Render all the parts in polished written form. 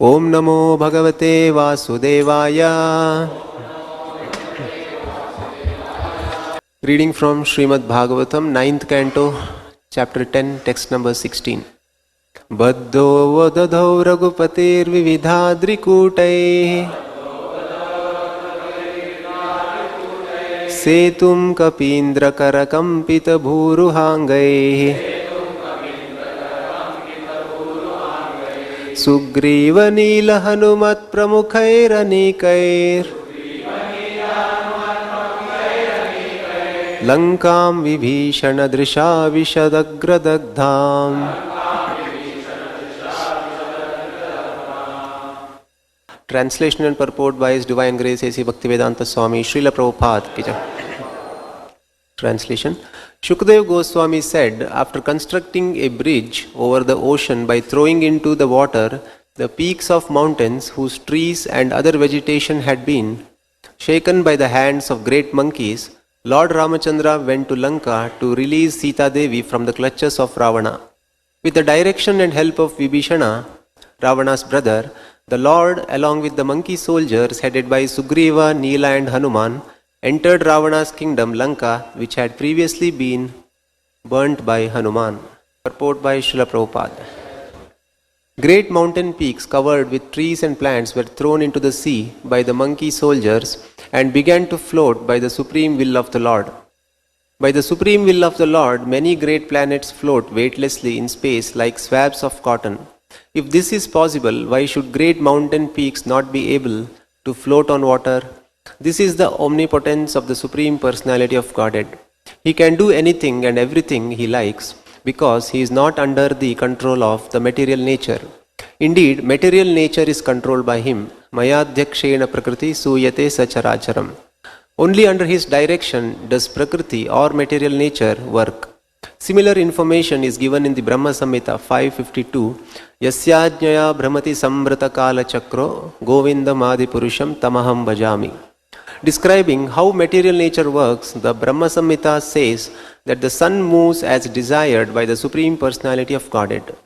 Om Namo Bhagavate Vasudevaya. Reading from Srimad Bhagavatam, 9th Canto, Chapter 10, Text number 16. Baddho vadadho raghupatir vividhadrikutai setum kapindra karakampita bhuruhangai Sugriva Nila Hanumat Pramukhair Anikair Lankam Vibhishana Drisha Vishadagradagdham. Translation and purport by His Divine Grace A.C. Bhaktivedanta Swami Srila Prabhupada ki jai. Translation. Shukdev Goswami said, after constructing a bridge over the ocean by throwing into the water the peaks of mountains whose trees and other vegetation had been shaken by the hands of great monkeys, Lord Ramachandra went to Lanka to release Sita Devi from the clutches of Ravana. With the direction and help of Vibhishana, Ravana's brother, the Lord, along with the monkey soldiers headed by Sugriva, Nila and Hanuman, entered Ravana's kingdom Lanka, which had previously been burnt by Hanuman. Purport by Srila Prabhupada. Great mountain peaks covered with trees and plants were thrown into the sea by the monkey soldiers and began to float by the supreme will of the Lord. By the supreme will of the Lord, many great planets float weightlessly in space like swabs of cotton. If this is possible, why should great mountain peaks not be able to float on water? This is the omnipotence of the Supreme Personality of Godhead. He can do anything and everything he likes because he is not under the control of the material nature. Indeed, material nature is controlled by him. Mayadhyakshena prakriti suyate sacharacharam. Only under his direction does prakriti or material nature work. Similar information is given in the Brahma Samhita 552. Yasyajnaya brahmati samvrata kala chakro govindam adi purusham tamaham bhajami. Describing how material nature works, the Brahma Samhita says that the sun moves as desired by the Supreme Personality of Godhead.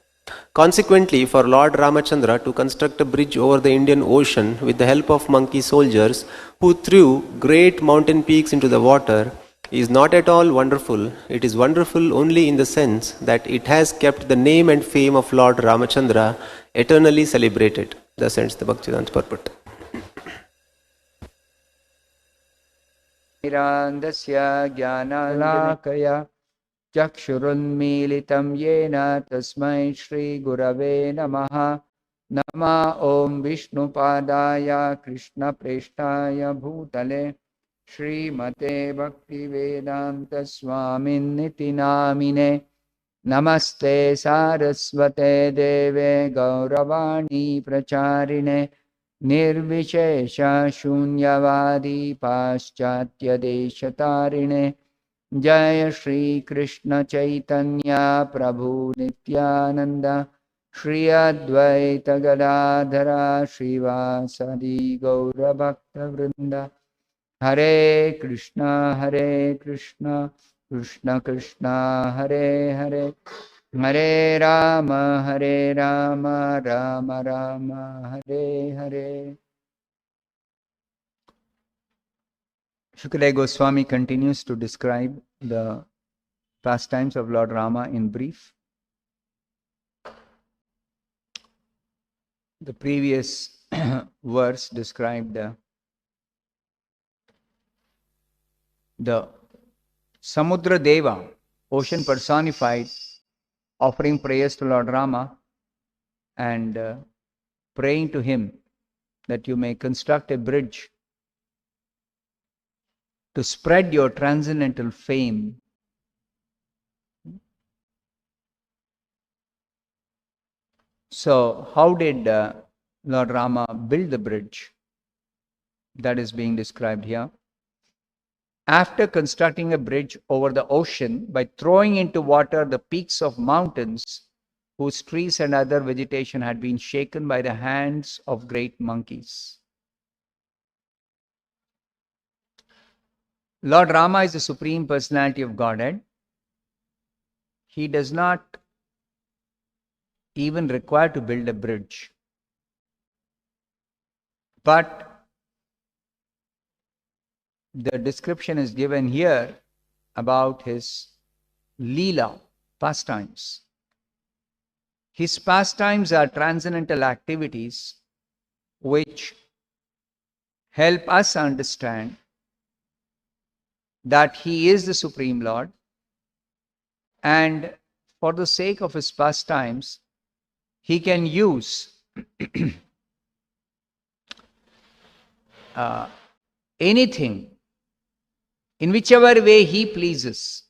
Consequently, for Lord Ramachandra to construct a bridge over the Indian Ocean with the help of monkey soldiers who threw great mountain peaks into the water is not at all wonderful. It is wonderful only in the sense that it has kept the name and fame of Lord Ramachandra eternally celebrated. Thus ends the Bhaktivedanta purport. Nirandasya jnanalakaya chakshurunmilitam yena tasmai Shri Gurave namaha. Nama Om Vishnupadaya Krishna Preshtaya Bhutale Shri Mate Bhaktivedanta Swamin Niti Namine. Namaste Saraswate Deve Gauravani Pracharine Nirvishesha Shunyavadi Paschatya Deshatarine. Jaya Shri Krishna Chaitanya Prabhu Nityananda Shri Advaita Gadadhara Srivasadi Gaura Bhakta Vrinda. Hare Krishna Krishna Krishna Hare Hare Hare Rama Rama Rama Hare Hare. Shukadeva Goswami continues to describe the pastimes of Lord Rama in brief. The previous verse described the Samudra Deva, ocean personified, offering prayers to Lord Rama and praying to him that you may construct a bridge to spread your transcendental fame. So, how did Lord Rama build the bridge? That is being described here. After constructing a bridge over the ocean by throwing into water the peaks of mountains whose trees and other vegetation had been shaken by the hands of great monkeys. Lord Rama is the Supreme Personality of Godhead. He does not even require to build a bridge. But the description is given here about his Leela, pastimes. His pastimes are transcendental activities which help us understand that he is the Supreme Lord, and for the sake of his pastimes, he can use anything in whichever way he pleases.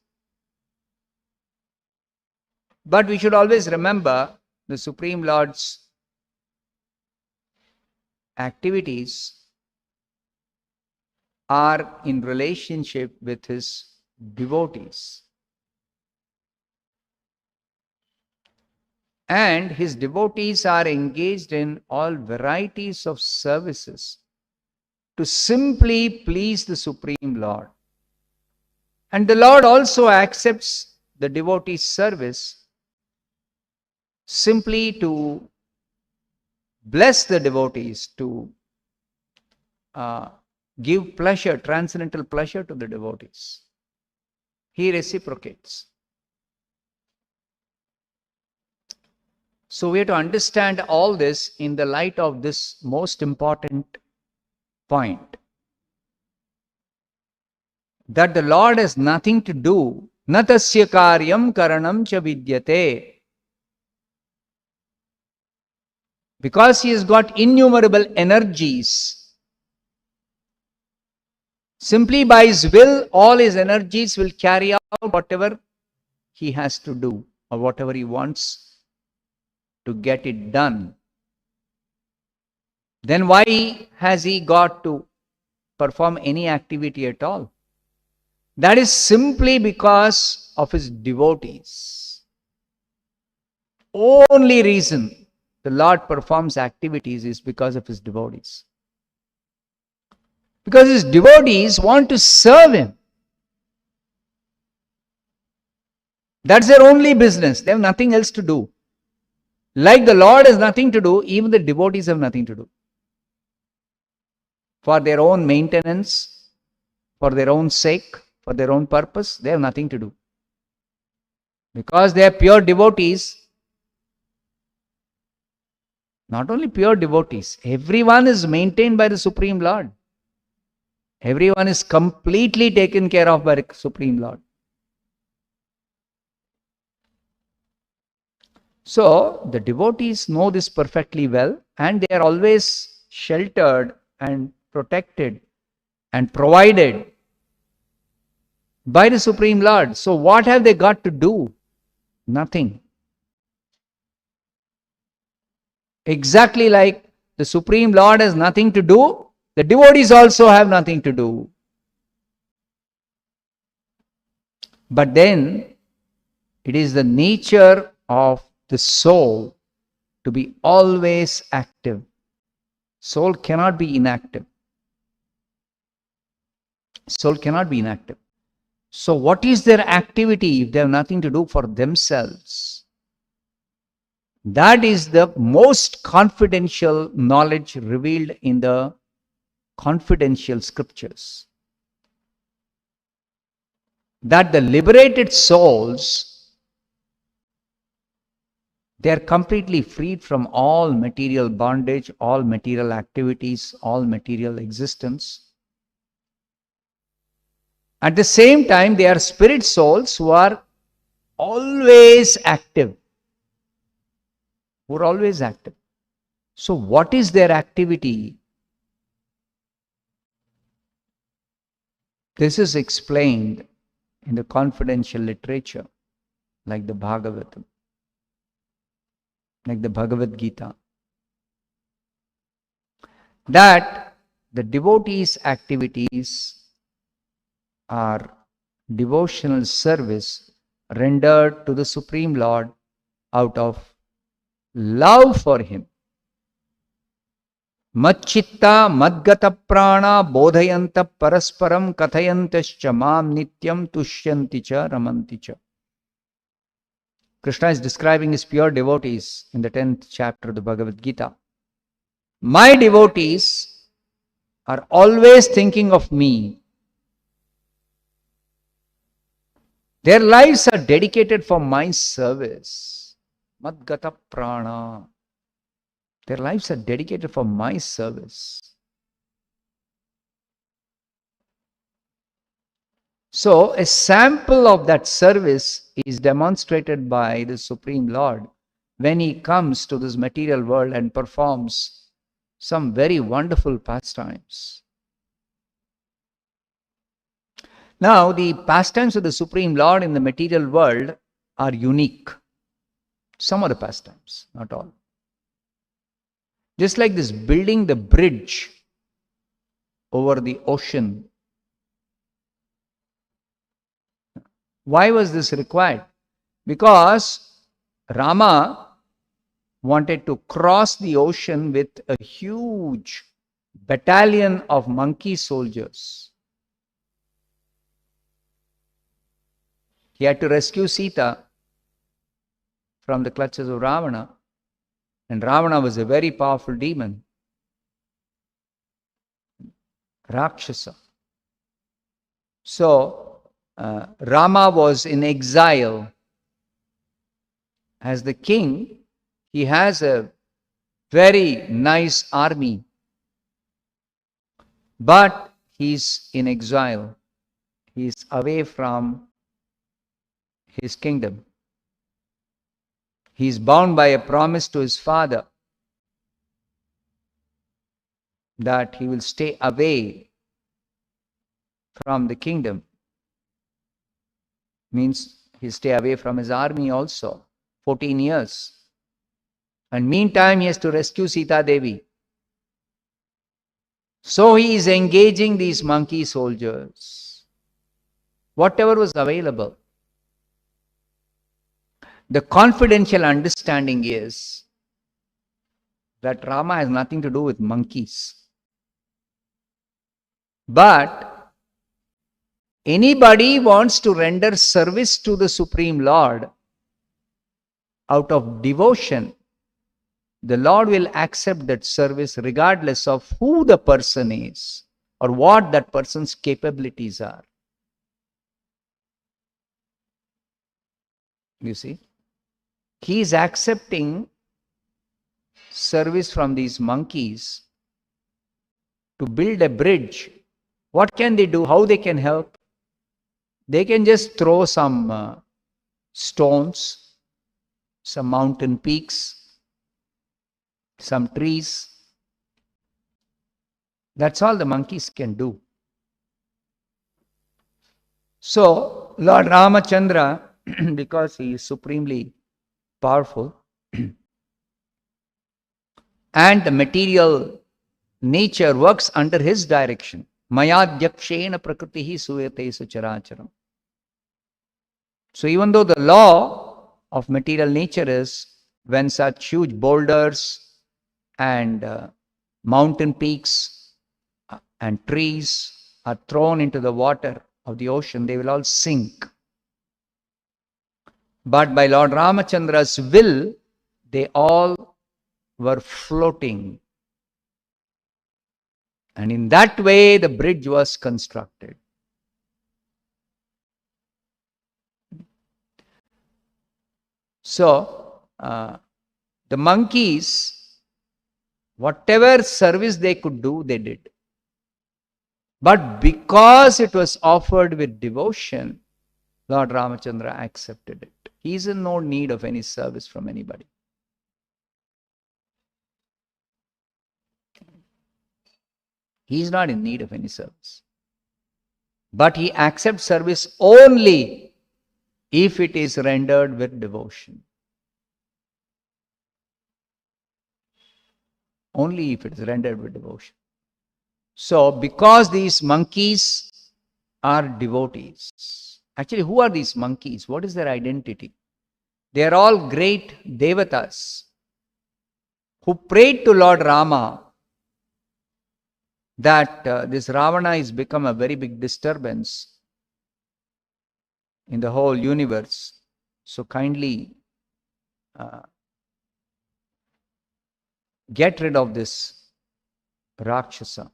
But we should always remember the Supreme Lord's activities are in relationship with his devotees. And his devotees are engaged in all varieties of services to simply please the Supreme Lord. And the Lord also accepts the devotee's service simply to bless the devotees, to give pleasure, transcendental pleasure to the devotees. He reciprocates. So we have to understand all this in the light of this most important point, that the Lord has nothing to do, natasya karyam karanam cha vidyate. Because he has got innumerable energies, simply by his will, all his energies will carry out whatever he has to do or whatever he wants to get it done. Then why has he got to perform any activity at all? That is simply because of his devotees. Only reason the Lord performs activities is because of his devotees. Because his devotees want to serve him. That's their only business. They have nothing else to do. Like the Lord has nothing to do, even the devotees have nothing to do. For their own maintenance, for their own sake, for their own purpose, they have nothing to do. Because they are pure devotees, not only pure devotees, everyone is maintained by the Supreme Lord. Everyone is completely taken care of by the Supreme Lord. So, the devotees know this perfectly well, and they are always sheltered and protected and provided by the Supreme Lord. So, what have they got to do? Nothing. Exactly like the Supreme Lord has nothing to do, the devotees also have nothing to do. But then, it is the nature of the soul to be always active. Soul cannot be inactive. Soul cannot be inactive. So what is their activity if they have nothing to do for themselves? That is the most confidential knowledge revealed in the confidential scriptures. That the liberated souls, they are completely freed from all material bondage, all material activities, all material existence. At the same time, they are spirit souls who are always active. Who are always active. So what is their activity? This is explained in the confidential literature, like the Bhagavatam, like the Bhagavad Gita, that the devotees' activities are devotional service rendered to the Supreme Lord out of love for him. Macchitta madgata prana bodhayanta parasparam kathayantascha mam nityam tushyanti cha ramanti cha. Krishna is describing his pure devotees in the 10th chapter of the Bhagavad Gita. My devotees are always thinking of me. Their lives are dedicated for my service. Madgata prana. Their lives are dedicated for my service. So, a sample of that service is demonstrated by the Supreme Lord when he comes to this material world and performs some very wonderful pastimes. Now, the pastimes of the Supreme Lord in the material world are unique. Some of the pastimes, not all. Just like this building the bridge over the ocean. Why was this required? Because Rama wanted to cross the ocean with a huge battalion of monkey soldiers. He had to rescue Sita from the clutches of Ravana. And Ravana was a very powerful demon. Rakshasa. So, Rama was in exile. As the king, he has a very nice army. But he's in exile. He's away from his kingdom. He is bound by a promise to his father that he will stay away from the kingdom. Means he'll stay away from his army also, 14 years. And meantime, he has to rescue Sita Devi. So he is engaging these monkey soldiers. Whatever was available. The confidential understanding is that Rama has nothing to do with monkeys. But anybody wants to render service to the Supreme Lord out of devotion, the Lord will accept that service regardless of who the person is or what that person's capabilities are. You see? He is accepting service from these monkeys to build a bridge. What can they do? How they can help? They can just throw some stones, some mountain peaks, some trees. That's all the monkeys can do. So, Lord Ramachandra, because he is supremely powerful, and the material nature works under his direction. Mayadhyakshena prakritihi suyate sucharacharam. So even though the law of material nature is when such huge boulders and mountain peaks and trees are thrown into the water of the ocean, they will all sink. But by Lord Ramachandra's will, they all were floating. And in that way, the bridge was constructed. So, the monkeys, whatever service they could do, they did. But because it was offered with devotion, Lord Ramachandra accepted it. He is in no need of any service from anybody. He is not in need of any service. But he accepts service only if it is rendered with devotion. Only if it is rendered with devotion. So, because these monkeys are devotees. Actually, who are these monkeys? What is their identity? They are all great devatas who prayed to Lord Rama that this Ravana has become a very big disturbance in the whole universe. So kindly get rid of this Rakshasa.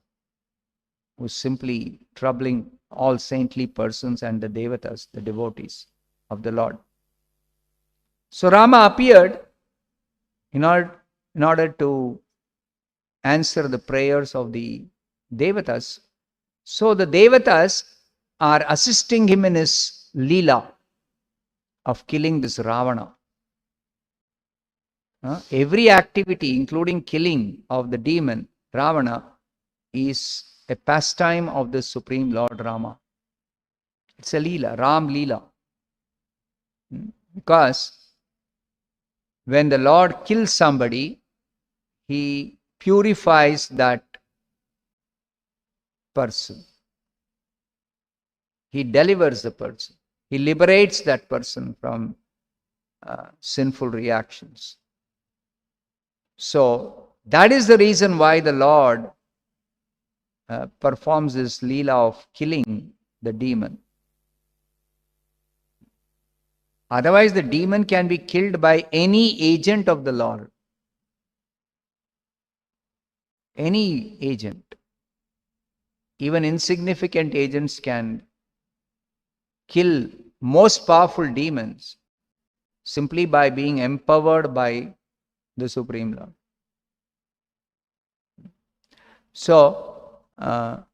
who's simply troubling all saintly persons and the devatas, the devotees of the Lord. So Rama appeared in order to answer the prayers of the devatas. So the devatas are assisting him in his leela of killing this Ravana. Every activity, including killing of the demon Ravana, is a pastime of the Supreme Lord Rama. It's a leela, Ram leela. Because when the Lord kills somebody, he purifies that person. He delivers the person. He liberates that person from sinful reactions. So that is the reason why the Lord performs this leela of killing the demon. Otherwise, the demon can be killed by any agent of the Lord. Any agent. Even insignificant agents can kill most powerful demons simply by being empowered by the Supreme Lord. So, the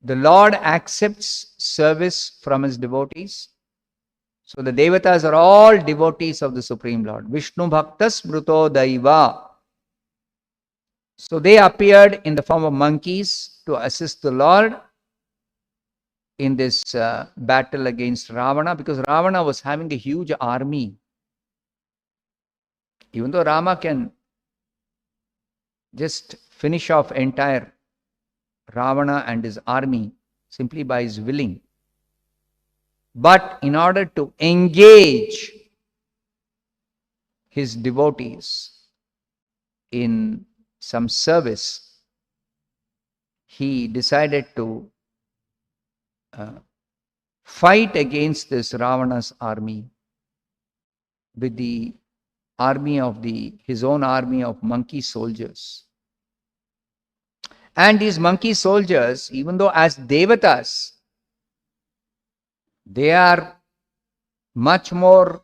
Lord accepts service from his devotees. So the devatas are all devotees of the Supreme Lord. Vishnu Bhaktas Mruto Daiva. So they appeared in the form of monkeys to assist the Lord in this battle against Ravana, because Ravana was having a huge army. Even though Rama can just finish off entire Ravana and his army simply by his willing. But in order to engage his devotees in some service, he decided to fight against this Ravana's army with the army of his own army of monkey soldiers. And these monkey soldiers, even though as devatas, they are much more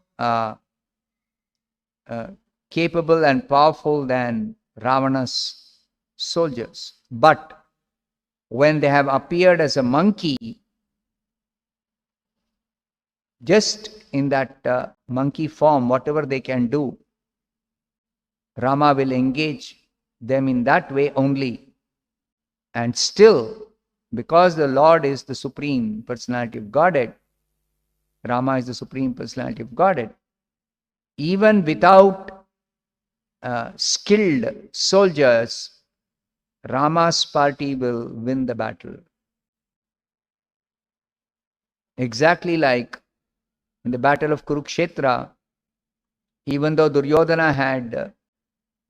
capable and powerful than Ravana's soldiers. But when they have appeared as a monkey, just in that monkey form, whatever they can do, Rama will engage them in that way only. And still, because the Lord is the Supreme Personality of Godhead, Rama is the Supreme Personality of Godhead, even without skilled soldiers, Rama's party will win the battle. Exactly like in the battle of Kurukshetra, even though Duryodhana had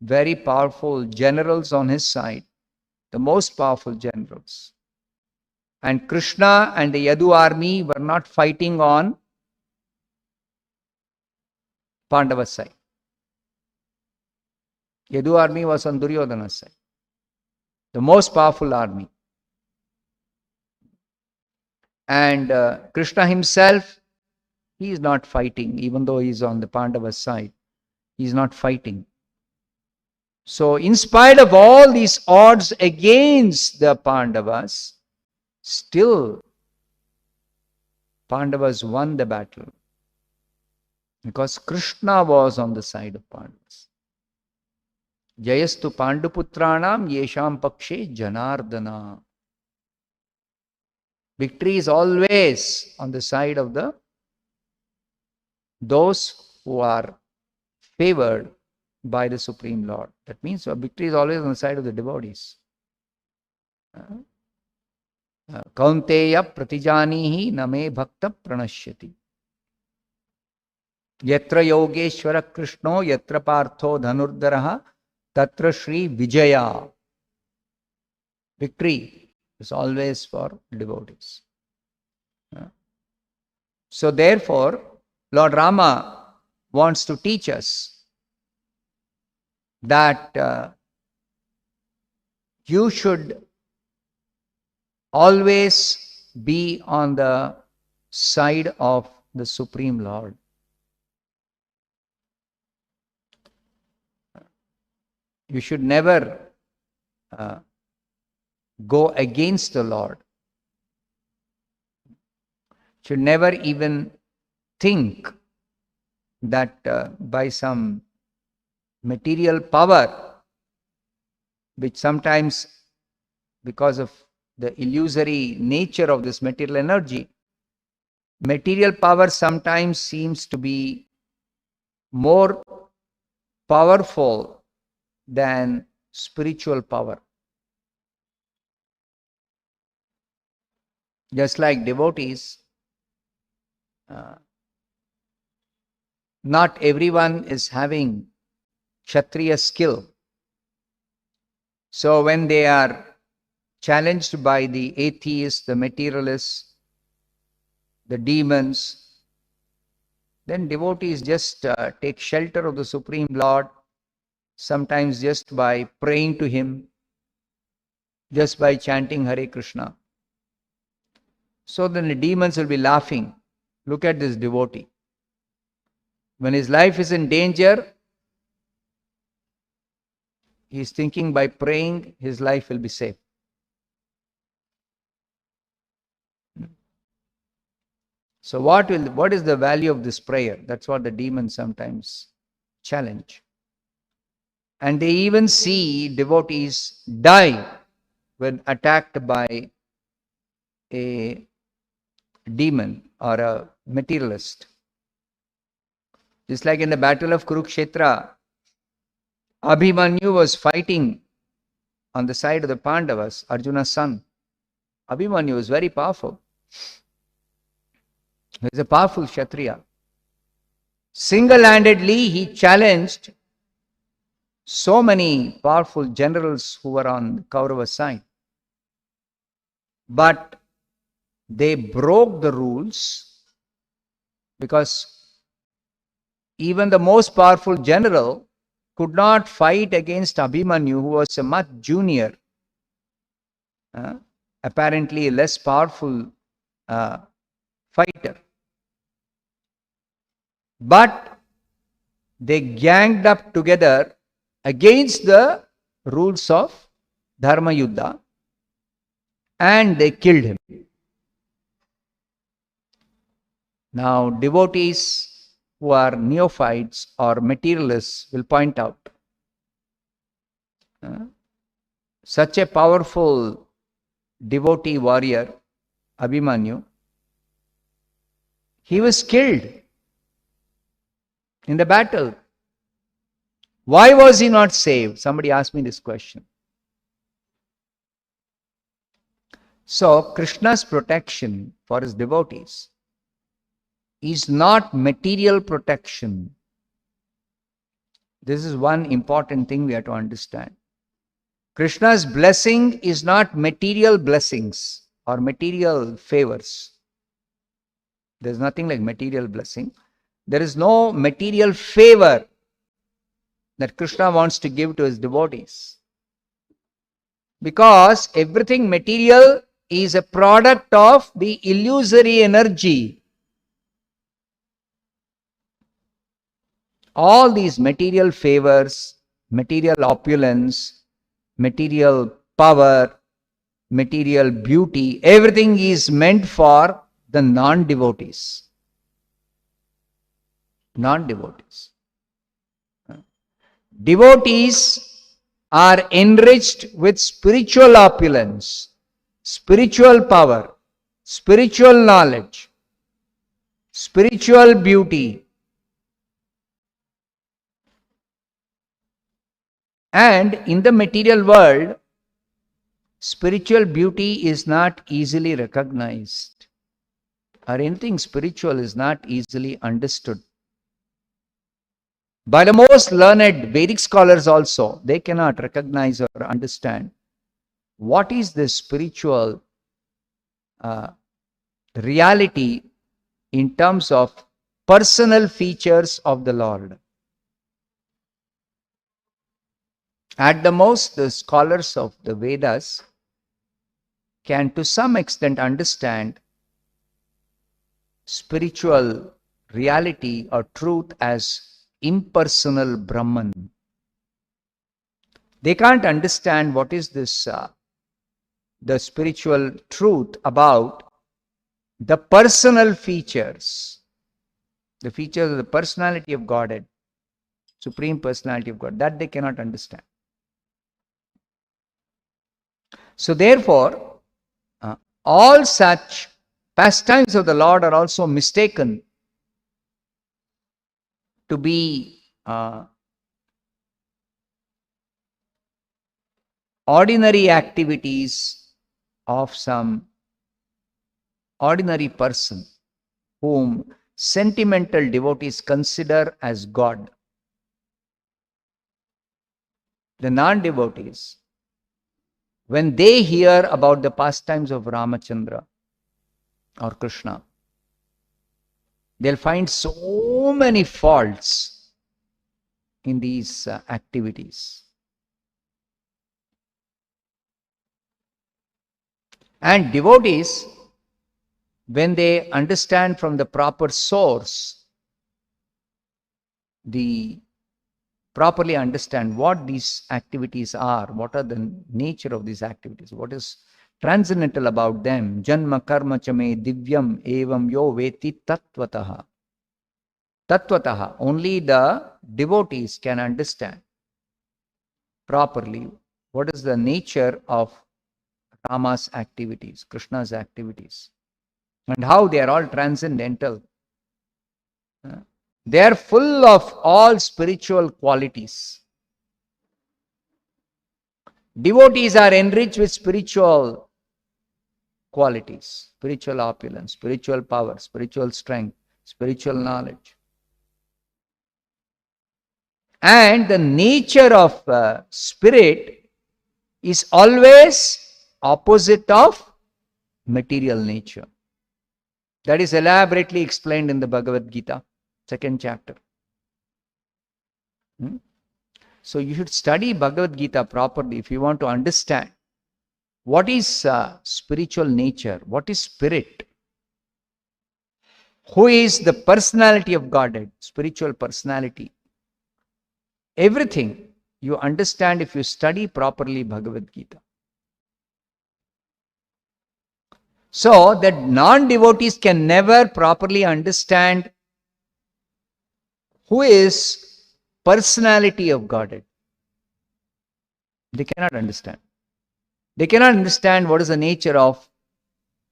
very powerful generals on his side, the most powerful generals, and Krishna and the Yadu army were not fighting on Pandava's side. Yadu army was on Duryodhana's side, the most powerful army. And Krishna himself, he is not fighting, even though he is on the Pandava's side. He is not fighting. So, in spite of all these odds against the Pandavas, still Pandavas won the battle, because Krishna was on the side of Pandavas. Jayastu Panduputranam yesham pakshe janardana. Victory is always on the side of those who are favored by the Supreme Lord. That means victory is always on the side of the devotees. Kaunteya pratijanihi name bhakta pranashyati. Yatra yogeshwara krishno yatra partho dhanurdaraha tatra shri vijaya. Victory is always for devotees. So therefore, Lord Rama wants to teach us that you should always be on the side of the Supreme Lord. You should never go against the Lord. Should never even think that by some material power, which sometimes, because of the illusory nature of this material energy, material power sometimes seems to be more powerful than spiritual power. Just like devotees, not everyone is having Kshatriya skill. So when they are challenged by the atheists, the materialists, the demons, then devotees just take shelter of the Supreme Lord, sometimes just by praying to Him, just by chanting Hare Krishna. So then the demons will be laughing. Look at this devotee. When his life is in danger, he is thinking by praying his life will be safe. So what is the value of this prayer? That's what the demons sometimes challenge. And they even see devotees die when attacked by a demon or a materialist. Just like in the battle of Kurukshetra, Abhimanyu was fighting on the side of the Pandavas, Arjuna's son. Abhimanyu was very powerful. He was a powerful Kshatriya. Single-handedly, he challenged so many powerful generals who were on the Kaurava side. But they broke the rules because even the most powerful general could not fight against Abhimanyu, who was a much junior, apparently a less powerful fighter. But they ganged up together against the rules of Dharma Yuddha and they killed him. Now, devotees who are neophytes or materialists will point out such a powerful devotee warrior, Abhimanyu, he was killed in the battle. Why was he not saved? Somebody asked me this question. So, Krishna's protection for his devotees is not material protection. This is one important thing we have to understand. Krishna's blessing is not material blessings or material favors. There is nothing like material blessing. There is no material favor that Krishna wants to give to his devotees. Because everything material is a product of the illusory energy. All these material favors, material opulence, material power, material beauty, everything is meant for the non-devotees. Non-devotees. Devotees are enriched with spiritual opulence, spiritual power, spiritual knowledge, spiritual beauty. And in the material world, spiritual beauty is not easily recognized, or anything spiritual is not easily understood. By the most learned Vedic scholars also, they cannot recognize or understand what is the spiritual reality in terms of personal features of the Lord. At the most, the scholars of the Vedas can to some extent understand spiritual reality or truth as impersonal Brahman. They can't understand what is this, the spiritual truth about the personal features, the features of the personality of Godhead, Supreme Personality of God, that they cannot understand. So therefore, all such pastimes of the Lord are also mistaken to be ordinary activities of some ordinary person whom sentimental devotees consider as God. The non-devotees, when they hear about the pastimes of Ramachandra or Krishna, they'll find so many faults in these activities. And devotees, when they understand from the proper source, properly understand what these activities are, what are the nature of these activities, what is transcendental about them. Janma karma chame divyam evam yo veti tattvataha. Tattvataha, only the devotees can understand properly what is the nature of Rama's activities, Krishna's activities, and how they are all transcendental. They are full of all spiritual qualities. Devotees are enriched with spiritual qualities, spiritual opulence, spiritual power, spiritual strength, spiritual knowledge. And the nature of spirit is always opposite of material nature. That is elaborately explained in the Bhagavad Gita, 2nd chapter. So you should study Bhagavad Gita properly if you want to understand what is spiritual nature, what is spirit, who is the personality of Godhead, spiritual personality. Everything you understand if you study properly Bhagavad Gita. So that non-devotees can never properly understand who is personality of Godhead. They cannot understand. They cannot understand what is the nature of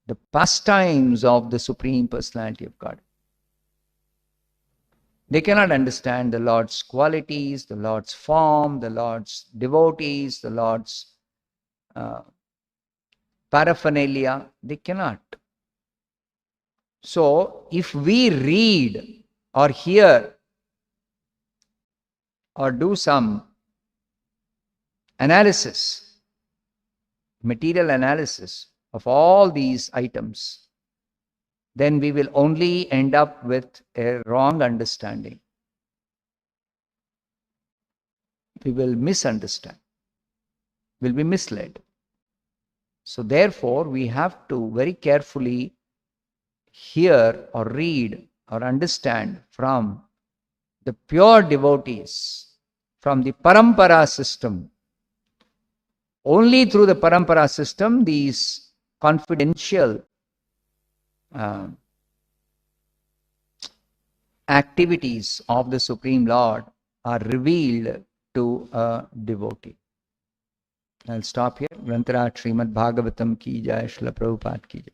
the pastimes of the Supreme Personality of God. They cannot understand the Lord's qualities, the Lord's form, the Lord's devotees, the Lord's paraphernalia. They cannot. So, if we read or hear or do some analysis, material analysis of all these items, then we will only end up with a wrong understanding. We will misunderstand. We'll be misled. So therefore, we have to very carefully hear or read or understand from the pure devotees, from the parampara system. Only through the parampara system, these confidential activities of the Supreme Lord are revealed to a devotee. I'll stop here. Grantaraj Srimad Bhagavatam ki jai, Srila Prabhupada ki jai.